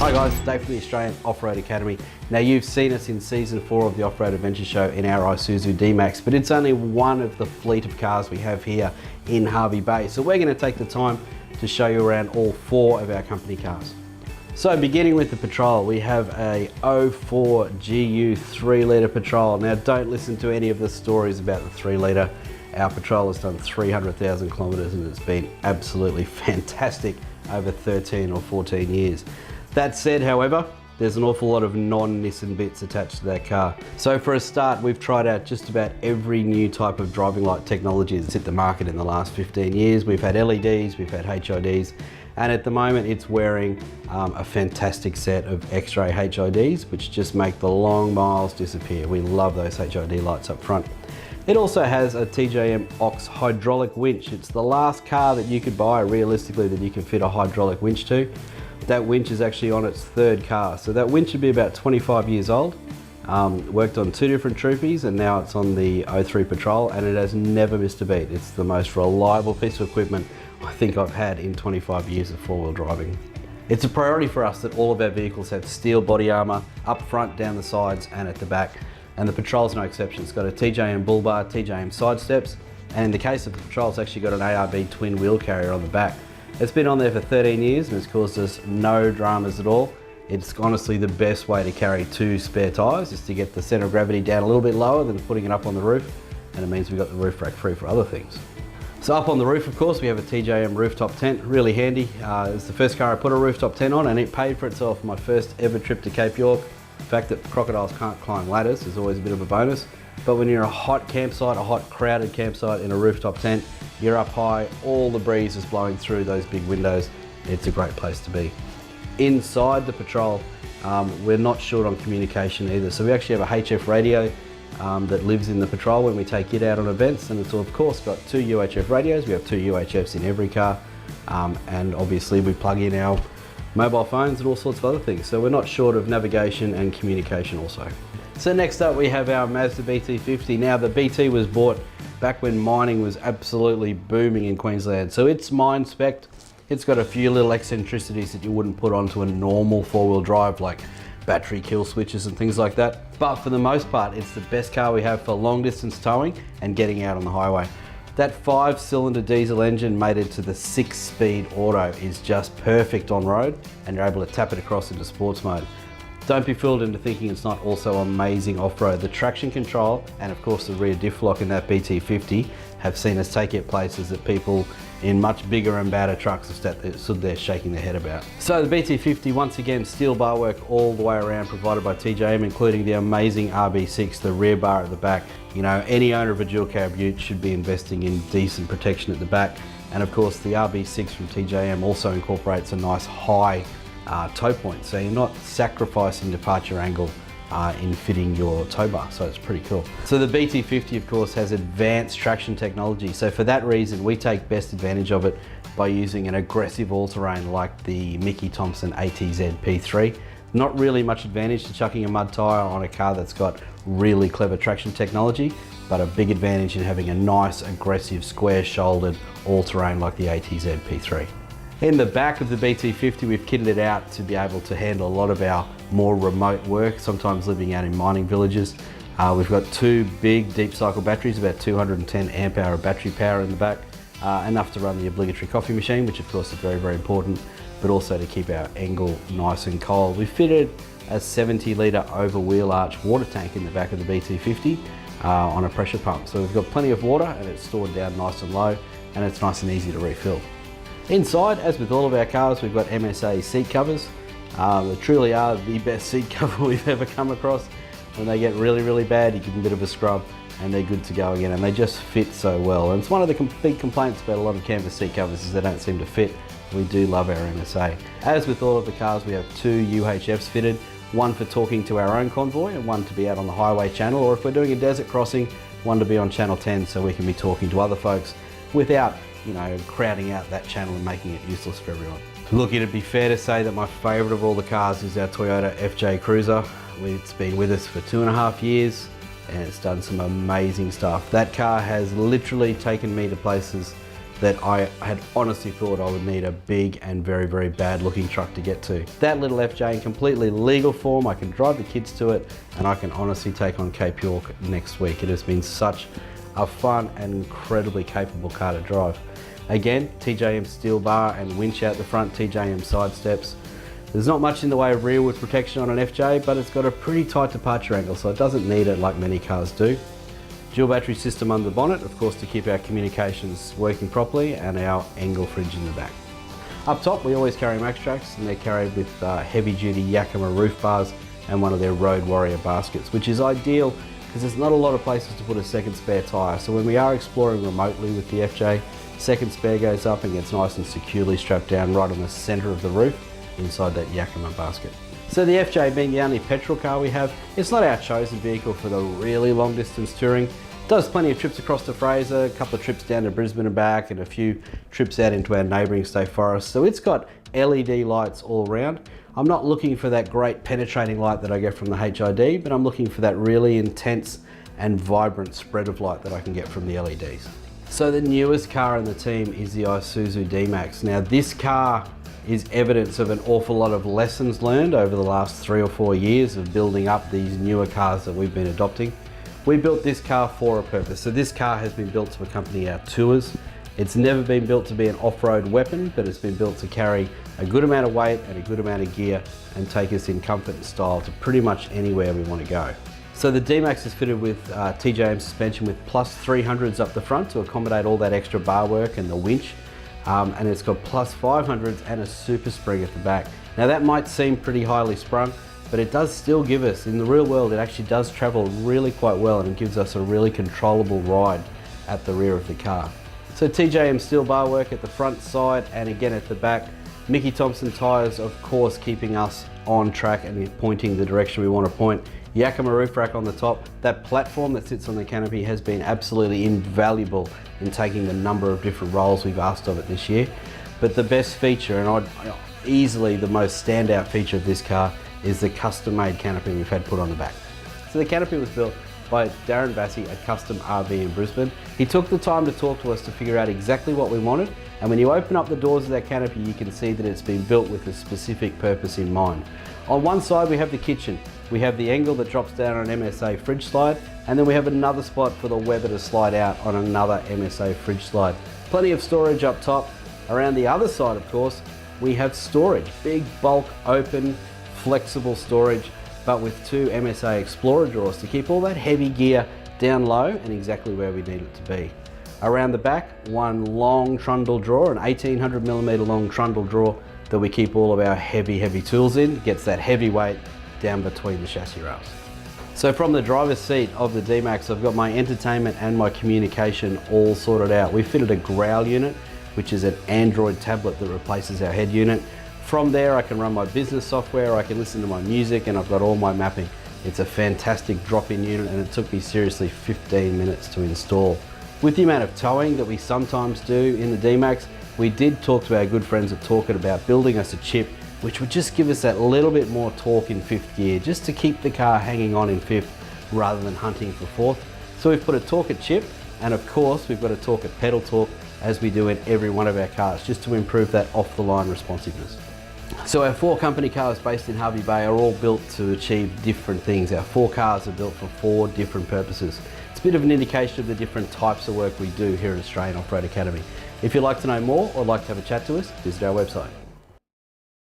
Hi guys, Dave from the Australian Offroad Academy. Now you've seen us in season 4 of the Off-Road Adventure Show in our Isuzu DMAX, but it's only one of the fleet of cars we have here in Hervey Bay. So we're going to take the time to show you around all 4 of our company cars. So beginning with the Patrol, we have a 04 GU 3 litre Patrol. Now don't listen to any of the stories about the 3 litre. Our Patrol has done 300,000 kilometres and it's been absolutely fantastic over 13 or 14 years. That said, however, there's an awful lot of non-Nissan bits attached to that car. So for a start, we've tried out just about every new type of driving light technology that's hit the market in the last 15 years. We've had LEDs, we've had HIDs, and at the moment it's wearing a fantastic set of X-ray HIDs, which just make the long miles disappear. We love those HID lights up front. It also has a TJM OX hydraulic winch. It's the last car that you could buy realistically that you can fit a hydraulic winch to. That winch is actually on its 3rd car. So that winch should be about 25 years old. Worked on 2 different Troopies and now it's on the 03 Patrol and it has never missed a beat. It's the most reliable piece of equipment I think I've had in 25 years of 4-wheel driving. It's a priority for us that all of our vehicles have steel body armour up front, down the sides and at the back. And the Patrol's no exception. It's got a TJM bull bar, TJM side steps, and in the case of the Patrol, it's actually got an ARB twin wheel carrier on the back. It's been on there for 13 years and it's caused us no dramas at all. It's honestly the best way to carry 2 spare tyres, is to get the centre of gravity down a little bit lower than putting it up on the roof, and it means we've got the roof rack free for other things. So up on the roof, of course, we have a TJM rooftop tent, really handy. It's the first car I put a rooftop tent on and it paid for itself. My first ever trip to Cape York. The fact that crocodiles can't climb ladders is always a bit of a bonus, but when you're in a hot campsite, a hot crowded campsite in a rooftop tent, you're up high, all the breeze is blowing through those big windows. It's a great place to be. Inside the Patrol, we're not short on communication either. So we actually have a HF radio that lives in the Patrol when we take it out on events, and it's of course got 2 UHF radios. We have 2 UHFs in every car, and obviously we plug in our mobile phones and all sorts of other things. So we're not short of navigation and communication also. So next up we have our Mazda BT50. Now the BT was bought back when mining was absolutely booming in Queensland. So it's mine spec'd. It's got a few little eccentricities that you wouldn't put onto a normal 4-wheel drive, like battery kill switches and things like that. But for the most part, it's the best car we have for long distance towing and getting out on the highway. That 5-cylinder diesel engine mated to the 6-speed auto is just perfect on road, and you're able to tap it across into sports mode. Don't be fooled into thinking it's not also amazing off-road. The traction control and of course the rear diff lock in that BT50 have seen us take it places that people in much bigger and badder trucks have stood there shaking their head about. So the BT50, once again, steel bar work all the way around provided by TJM, including the amazing RB6, the rear bar at the back. You know, any owner of a dual cab ute should be investing in decent protection at the back. And of course the RB6 from TJM also incorporates a nice high tow point, so you're not sacrificing departure angle in fitting your tow bar, so it's pretty cool. So the BT50 of course has advanced traction technology, so for that reason we take best advantage of it by using an aggressive all-terrain like the Mickey Thompson ATZ P3. Not really much advantage to chucking a mud tyre on a car that's got really clever traction technology, but a big advantage in having a nice aggressive square-shouldered all-terrain like the ATZ P3. In the back of the BT50, we've kitted it out to be able to handle a lot of our more remote work, sometimes living out in mining villages. We've got 2 big deep cycle batteries, about 210 amp hour of battery power in the back, enough to run the obligatory coffee machine, which of course is very, very important, but also to keep our angle nice and cold. We fitted a 70 litre over wheel arch water tank in the back of the BT50 on a pressure pump. So we've got plenty of water and it's stored down nice and low, and it's nice and easy to refill. Inside, as with all of our cars, we've got MSA seat covers. They truly are the best seat cover we've ever come across. When they get really, really bad, you give them a bit of a scrub and they're good to go again, and they just fit so well. And it's one of the big complaints about a lot of canvas seat covers is they don't seem to fit. We do love our MSA. As with all of the cars, we have 2 UHFs fitted, one for talking to our own convoy and one to be out on the highway channel, or if we're doing a desert crossing, one to be on channel 10 so we can be talking to other folks without, you know, crowding out that channel and making it useless for everyone. Look, it'd be fair to say that my favourite of all the cars is our Toyota FJ Cruiser. It's been with us for 2.5 years and it's done some amazing stuff. That car has literally taken me to places that I had honestly thought I would need a big and very, very bad looking truck to get to. That little FJ in completely legal form, I can drive the kids to it, and I can honestly take on Cape York next week. It has been such a fun and incredibly capable car to drive. Again, TJM steel bar and winch out the front, TJM side steps. There's not much in the way of rear wheel protection on an FJ, but it's got a pretty tight departure angle, so it doesn't need it like many cars do. Dual battery system under the bonnet, of course, to keep our communications working properly, and our angle fridge in the back. Up top, we always carry Max Tracks, and they're carried with heavy duty Yakima roof bars and one of their Road Warrior baskets, which is ideal because there's not a lot of places to put a second spare tyre. So when we are exploring remotely with the FJ, second spare goes up and gets nice and securely strapped down right on the centre of the roof inside that Yakima basket. So the FJ being the only petrol car we have, it's not our chosen vehicle for the really long distance touring. It does plenty of trips across to Fraser, a couple of trips down to Brisbane and back, and a few trips out into our neighbouring state forest. So it's got LED lights all around. I'm not looking for that great penetrating light that I get from the HID, but I'm looking for that really intense and vibrant spread of light that I can get from the LEDs. So the newest car in the team is the Isuzu DMAX. Now this car is evidence of an awful lot of lessons learned over the last 3 or 4 years of building up these newer cars that we've been adopting. We built this car for a purpose. So this car has been built to accompany our tours. It's never been built to be an off-road weapon, but it's been built to carry a good amount of weight and a good amount of gear and take us in comfort and style to pretty much anywhere we want to go. So the DMAX is fitted with TJM suspension with plus 300s up the front to accommodate all that extra bar work and the winch. And it's got plus 500s and a super spring at the back. Now that might seem pretty highly sprung, but it does still give us, in the real world, it actually does travel really quite well, and it gives us a really controllable ride at the rear of the car. So TJM steel bar work at the front, side, and again at the back. Mickey Thompson tyres, of course, keeping us on track and pointing the direction we want to point. Yakima roof rack on the top. That platform that sits on the canopy has been absolutely invaluable in taking the number of different roles we've asked of it this year. But the best feature, and easily the most standout feature of this car, is the custom-made canopy we've had put on the back. So the canopy was built by Darren Bassey at Custom RV in Brisbane. He took the time to talk to us to figure out exactly what we wanted, and when you open up the doors of that canopy, you can see that it's been built with a specific purpose in mind. On one side we have the kitchen. We have the angle that drops down on an MSA fridge slide, and then we have another spot for the Weber to slide out on another MSA fridge slide. Plenty of storage up top. Around the other side, of course, we have storage. Big, bulk, open, flexible storage, but with 2 MSA Explorer drawers to keep all that heavy gear down low and exactly where we need it to be. Around the back, one long trundle drawer, an 1800mm long trundle drawer that we keep all of our heavy tools in. Gets that heavy weight down between the chassis rails. So from the driver's seat of the DMAX, I've got my entertainment and my communication all sorted out. We fitted a Growl unit, which is an Android tablet that replaces our head unit. From there, I can run my business software, I can listen to my music, and I've got all my mapping. It's a fantastic drop-in unit, and it took me seriously 15 minutes to install. With the amount of towing that we sometimes do in the DMAX, we did talk to our good friends at Torque It about building us a chip which would just give us that little bit more torque in 5th gear, just to keep the car hanging on in 5th rather than hunting for 4th. So we've put a Torque It chip, and of course we've got a Torque It pedal torque, as we do in every one of our cars, just to improve that off-the-line responsiveness. So our 4 company cars based in Hervey Bay are all built to achieve different things. Our 4 cars are built for 4 different purposes. It's a bit of an indication of the different types of work we do here at Australian Offroad Academy. If you'd like to know more or like to have a chat to us, visit our website.